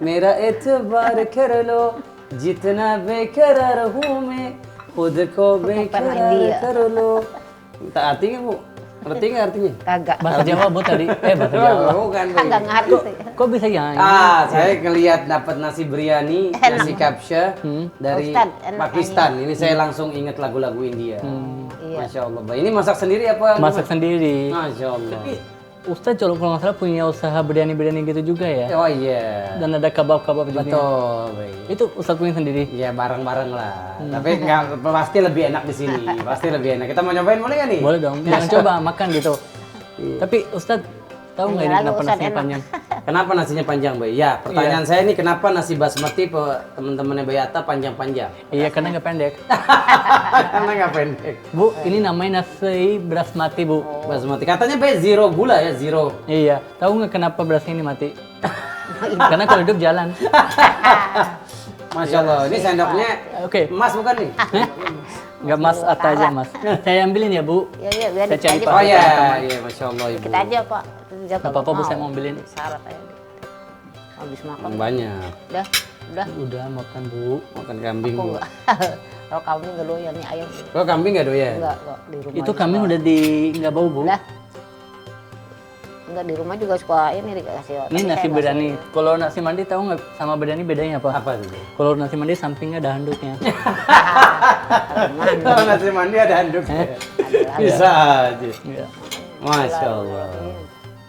मेरा एतबार कर लो जितना बेकरार हूँ मैं खुद को बेकरार कर लो. Artinya Bu, ngerti nggak artinya? Kagak. Bahasa Jawa Bu tadi. Bahasa Jawa. Bukan Bu. Kagak ngerti. Kok bisa ya? Saya ngelihat dapat nasi biryani, nasi kapsya dari Ustaz, enak Pakistan. Ini saya langsung ingat lagu-lagu India. Iya. Masya Allah. Ini masak sendiri apa? Masak sendiri. Masya Allah. Ustadz kalau nggak salah punya usaha biryani-biryani gitu juga ya? Oh iya. Dan ada kebab-kebab juga. Betul. Baik. Itu Ustadz punya sendiri? Ya bareng-bareng lah. Tapi nggak pasti lebih enak di sini. Pasti lebih enak. Kita mau nyobain boleh nggak nih? Boleh dong. Jangan coba makan gitu. Tapi Ustadz tahu nggak ini Lalu kenapa Ustadz nasinya enak. panjang? Kenapa nasinya panjang, Bay? Ya, pertanyaan saya ini kenapa nasi basmati teman-temannya Bayata panjang-panjang? Iya karena nggak pendek. Karena nggak pendek. Bu, ini namanya nasi beras mati Bu. Basmati. Katanya Bay zero gula ya, zero. Iya. Tahu nggak kenapa berasnya ini mati? Karena kalau hidup jalan. Masya Allah. Ini sendoknya Oke. emas bukan nih? Nggak mas atau aja mas. Saya ambilin ya Bu. Iya, biar Saya cari aja. Pak. Oh iya, iya Masya Allah Ibu. Kita aja, Pak. Nggak apa-apa Bu, saya mau ambilin. Syarat aja. Habis makan. Banyak. Udah. Udah makan Bu. Makan kambing Kok Bu. enggak? Kalau kambing nggak doyan nih ayam. Kalau kambing nggak doyan? Enggak, di rumah. Itu juga kambing suka. udah nggak bau bu. Lah. Enggak, di rumah juga suka ini dikasih. Ini tapi nasi saya nggak biryani. suka. Kalau nasi mandi tahu nggak sama biryani bedanya apa? Apa itu? Kalau nasi mandi sampingnya ada handuknya. Kalau nasi mandi ada handuknya. Bisa aja. Iya. Masya Allah.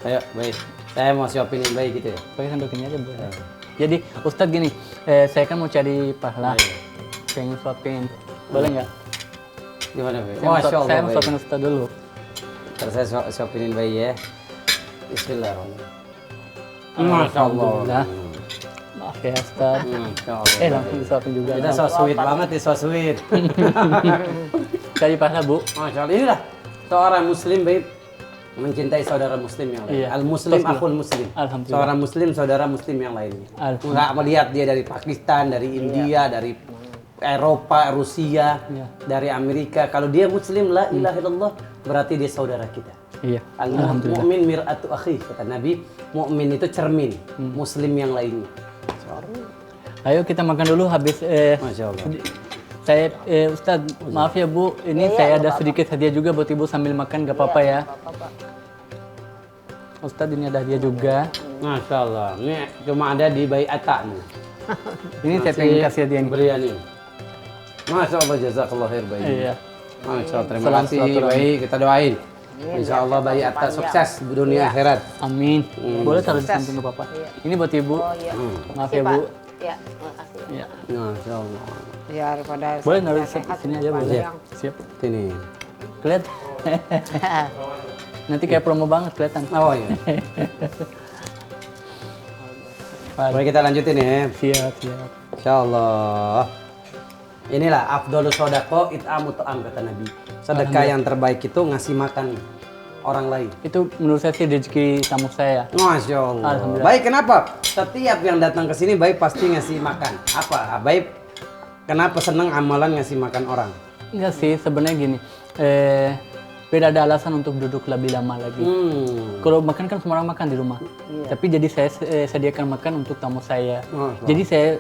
Ayo, baik. Saya mau siapinin bayi gitu ya. Pakai handuk ini aja boleh. Jadi Ustadz gini, saya kan mau cari pahala. Pengen suapin. Boleh nggak? Gimana, Bayi? Saya mau Masya Allah, saya mau Bayi. suapin Ustadz dulu. Ntar saya siapinin bayi ya. Bismillahirrahmanirrahim. Masya Allah. Alhamdulillah. Maaf ya Ustadz. Masya Allah. Langsung disuapin juga. Kita so sweet banget ya, so sweet. Cari pahala bu. Masya Allah. Inilah seorang muslim, baik, mencintai saudara muslim yang lain. Iya. Al-muslim Betul. akhul muslim. Alhamdulillah. Seorang muslim, saudara muslim yang lainnya. Alhamdulillah. Nggak melihat dia dari Pakistan, dari India, dari Eropa, Rusia, Iya. dari Amerika. Kalau dia muslim, la ilaha illallah, berarti dia saudara kita. Iya. Al-mu'min mir'atu akhi, kata Nabi. Mukmin itu cermin muslim yang lainnya. Ayo kita makan dulu habis. Masya Allah. Saya Ustadz maaf ya Bu, ini saya ada sedikit hadiah juga buat Ibu sambil makan gak apa-apa ya. Ustadz ini ada hadiah juga. Masya Allah. Ini cuma ada di Bayi Atta nih. Ini saya pengen kasih hadiah ini. Biryani. Masya Allah, jazakallah khair Bayi. Iya. Masya Allah, terima Salam kasih silaturahmi. Bayi. Kita doain. Insya Allah Bayi Atta sukses di dunia akhirat. Amin. Boleh taruh di samping gak apa-apa. Ini buat Ibu. Maaf ya Bu. Ya, makasih. Ya. Masya Allah. Ya, daripada Boleh naruh di sehat, sini aja daripada boleh. yang- Siap. Ini. Kelihatan. Nanti kayak promo banget kelihatan. Oh iya. Baik, kita lanjutin ya. Siap, siap. Insya Allah. Inilah afdolus sodako it'amu ta'am, kata Nabi. Sedekah yang terbaik itu ngasih makan orang lain. Itu menurut saya sih rezeki tamu saya. Masya Allah. Alhamdulillah. Baik, kenapa? Setiap yang datang ke sini baik pasti ngasih makan. Apa? Baik, kenapa senang amalan ngasih makan orang? Enggak sih, sebenarnya gini. Beda ada alasan untuk duduk lebih lama lagi. Kalau makan kan semua orang makan di rumah. Tapi jadi saya sediakan makan untuk tamu saya. Jadi saya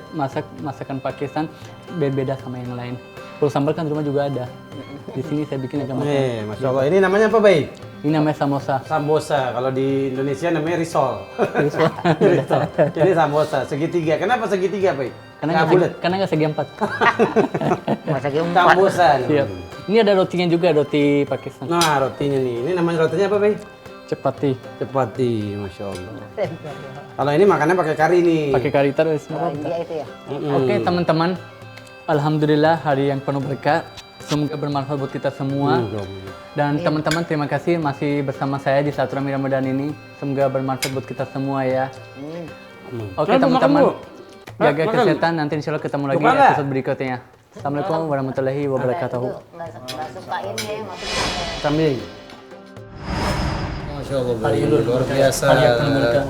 masakan Pakistan berbeda sama yang lain. Kalau sambal kan di rumah juga ada. Di sini saya bikin agak makan. Masya Allah. Ini namanya apa, Baik? Ini namanya samosa. Sambosa. Kalau di Indonesia namanya risol. Risol. Jadi sambosa segitiga. Kenapa segitiga, Baik? Nggak bulat. Karena nggak segi empat. Masa gitu. Sambosa. Siap. Ini ada rotinya juga, roti Pakistan. Nah, rotinya nih. Ini namanya rotinya apa, Baik? Cepati. Cepati, Masya Allah. Kalau ini makannya pakai kari nih. Pakai kari terus. nggak apa-apa. India itu ya. Oke teman-teman, alhamdulillah hari yang penuh berkah. Semoga bermanfaat buat kita semua. Dan teman-teman terima kasih masih bersama saya di Silaturahmi Ramadan ini. Semoga bermanfaat buat kita semua ya. Oke teman-teman, jaga kesehatan. Nanti insya Allah ketemu lagi di Bukan, episode berikutnya. Assalamualaikum warahmatullahi wabarakatuh. Nggak suka ini, maksudnya. Kambing. Masya Allah, Bayi. Luar biasa.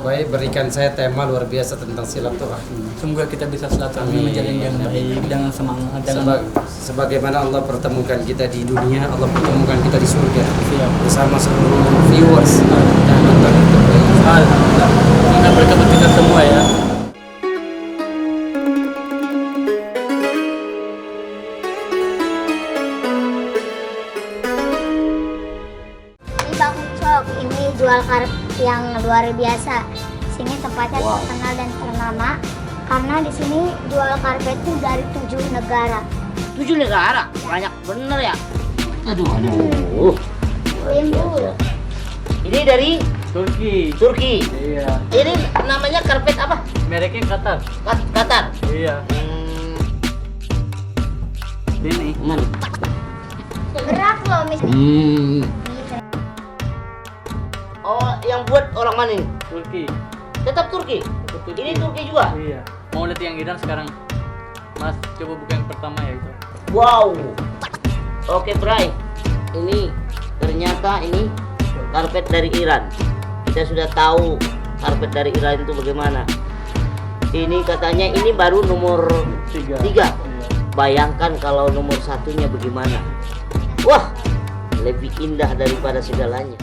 Bayi berikan saya tema luar biasa tentang silaturahmi. Semoga kita bisa silaturahmi menjadi yang baik, dengan semangat, Sebagaimana Allah pertemukan kita di dunia, Allah pertemukan kita di surga bersama seluruh viewers dan nonton YouTube Bayi. Alhamdulillah. Semoga berkah buat kita semua ya. Ini Bang Ucok, ini jual karpet yang luar biasa. Sini tempatnya terkenal dan ternama karena di sini jual karpet itu dari 7 negara. 7 negara, banyak bener ya. Aduh. Ibu, Ini dari Turki. Turki. Iya. Ini namanya karpet apa? Mereknya Qatar. Qatar. Iya. Ini. berat loh mis. Oh, yang buat orang mana ini? Turki. Tetap Turki. Ini Turki juga. Iya. Mau lihat yang Iran sekarang? Mas, coba buka yang pertama ya itu. Wow. Oke, Bray. Ini ternyata ini karpet dari Iran. Kita sudah tahu karpet dari Iran itu bagaimana. Ini katanya ini baru nomor 3. Bayangkan kalau nomor 1-nya bagaimana. Wah, lebih indah daripada segalanya.